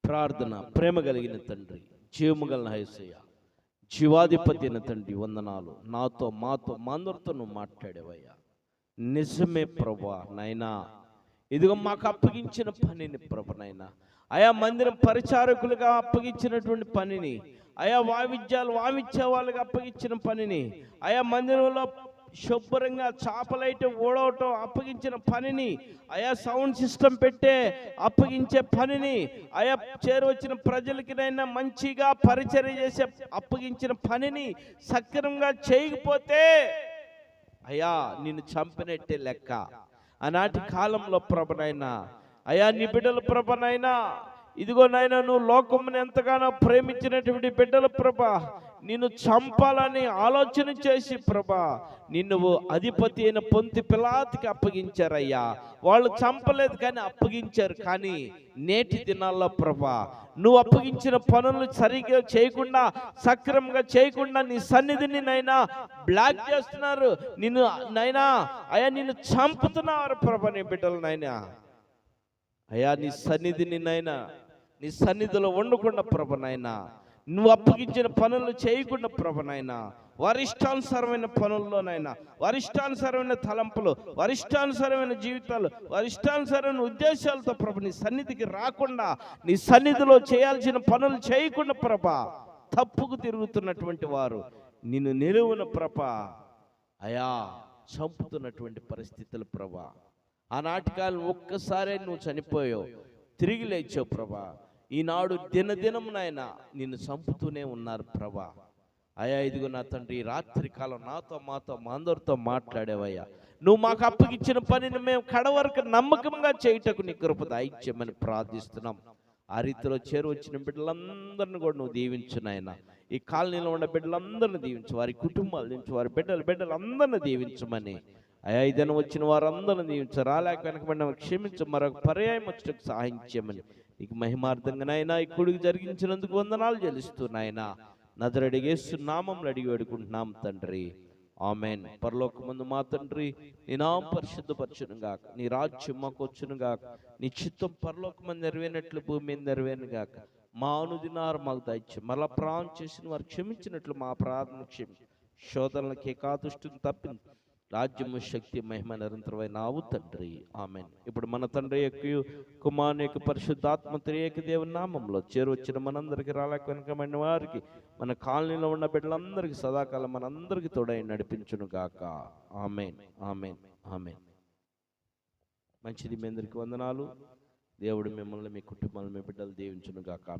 ప్రార్థన. ప్రేమ కలిగిన తండ్రి, జీవము గల యేసయ్య, జీవాధిపతి అయిన తండ్రి వందనాలు. నాతో మాతో మా అందరితో నువ్వు మాట్లాడేవయ్యా. నిజమే ప్రభా నాయనా, ఇదిగో మాకు అప్పగించిన పనిని ప్రభ నాయనా, ఆయా మందిరం పరిచారకులుగా అప్పగించినటువంటి పనిని, ఆయా వామిచ్చే వాళ్ళకి అప్పగించిన పనిని, ఆయా మందిరంలో శుభ్రంగా చాపలైతే ఓడవటం అప్పగించిన పనిని, ఆయా సౌండ్ సిస్టమ్ పెట్టే అప్పగించే పనిని, ఆయా చేరువచ్చిన ప్రజలకినైనా మంచిగా పరిచర్య చేసే అప్పగించిన పనిని సక్రమంగా చేయకపోతే అయ్యా నిన్ను చంపినట్టే లెక్క. ఆనాటి కాలంలో ప్రభనైనా అయ్యా నీ బిడ్డల ప్రభనైనా, ఇదిగో నాయనా, నువ్వు లోకమును ఎంతగానో ప్రేమించినటువంటి బిడ్డల ప్రభ, నిన్ను చంపాలని ఆలోచన చేసి ప్రభ నిన్ను అధిపతి అయిన పొంతి పిలాతుకి అప్పగించారయ్యా. వాళ్ళు చంపలేదు కానీ అప్పగించారు. కానీ నేటి దినాల్లో ప్రభ నువ్వు అప్పగించిన పనులు సరిగ్గా చేయకుండా, సక్రమంగా చేయకుండా నీ సన్నిధిని నైనా బ్లాక్ చేస్తున్నారు. నిన్ను నైనా అయ్యా నిన్ను చంపుతున్నారు ప్రభ నీ బిడ్డలు నైనా. అయ్యా నీ సన్నిధిని నైనా, నీ సన్నిధిలో ఉండకుండా ప్రభనైనా, నువ్వు అప్పగించిన పనులు చేయకుండా ప్రభనైనా, వరిష్టానుసారమైన పనుల్లోనైనా, వరిష్టానుసారమైన తలంపులు, వరిష్టానుసారమైన జీవితాలు, వరిష్టానుసారమైన ఉద్దేశాలతో ప్రభ నీ సన్నిధికి రాకుండా, నీ సన్నిధిలో చేయాల్సిన పనులు చేయకుండా ప్రభ తప్పుకు తిరుగుతున్నటువంటి వారు నిన్ను నిలువున ప్రభ అయా చంపుతున్నటువంటి పరిస్థితులు ప్రభ. ఆనాటి కాలం ఒక్కసారే నువ్వు చనిపోయావు, తిరిగి లేచావు ప్రభా. ఈనాడు దినదినం నాయన నిన్ను చంపుతూనే ఉన్నారు ప్రభా. అయ్యా ఇదిగో నా తండ్రి, రాత్రి కాలం నాతో మాతో మా అందరితో మాట్లాడేవయ్యా. నువ్వు మాకు అప్పగించిన పనిని మేము కడవరకు నమ్మకంగా చేయుటకు నీ కృప దయచేయమని ప్రార్థిస్తున్నాం. ఆ రీతిలో చేరువచ్చిన బిడ్డలందరినీ కూడా నువ్వు దీవించు నాయన. ఈ కాలనీలో ఉన్న బిడ్డలందరినీ దీవించు, వారి కుటుంబాల నుంచి వారి బిడ్డలందరినీ దీవించమని, అయ్యా ఇదన వచ్చిన వారందరినీ దీవించు, రాలేక వెనకబడిన క్షమించు, మరొక పర్యాయం వచ్చేటకు సహాయం చేయమని నీకు మహిమార్థంగా నాయన ఈ కూడికి జరిగించినందుకు వందనాలు చెల్లిస్తూ నాయన నజరేయుడైన యేసు నామములో అడిగి వేడుకుంటున్నాం తండ్రి, ఆమేన్. పరలోకమందు మా తండ్రి, నీ నామం పరిశుద్ధపరచును గాక, నీ రాజ్యం మాకు వచ్చును గాక, నీ చిత్తం పరలోకమందు నెరవేరినట్లు భూమి మీద నెరవేరును గాక. మా అనుదినాహారం మాకు దయచేయి, మరలా ప్రాణం చేసిన వారు క్షమించినట్లు మా ప్రార్థన క్షమించి, శోధనలకి ఏకాదుష్టుని తప్పింది రాజ్యము శక్తి మహిమ నిరంతరమైన నావు తండ్రి, ఆమేన్. ఇప్పుడు మన తండ్రి యొక్క కుమారుని యొక్క పరిశుద్ధాత్మ త్రియేక దేవుని నామంలో చేరువచ్చిన మనందరికీ, రాలేక వెనకమైన వారికి, మన కాలనీలో ఉన్న బిడ్డలందరికీ సదాకాలం మనందరికీ తోడై నడిపించును గాక. ఆమేన్, ఆమేన్, ఆమేన్. మంచిది, మీ అందరికీ వందనాలు. దేవుడు మిమ్మల్ని, మీ కుటుంబాలను, మీ బిడ్డలు దీవించును గాక.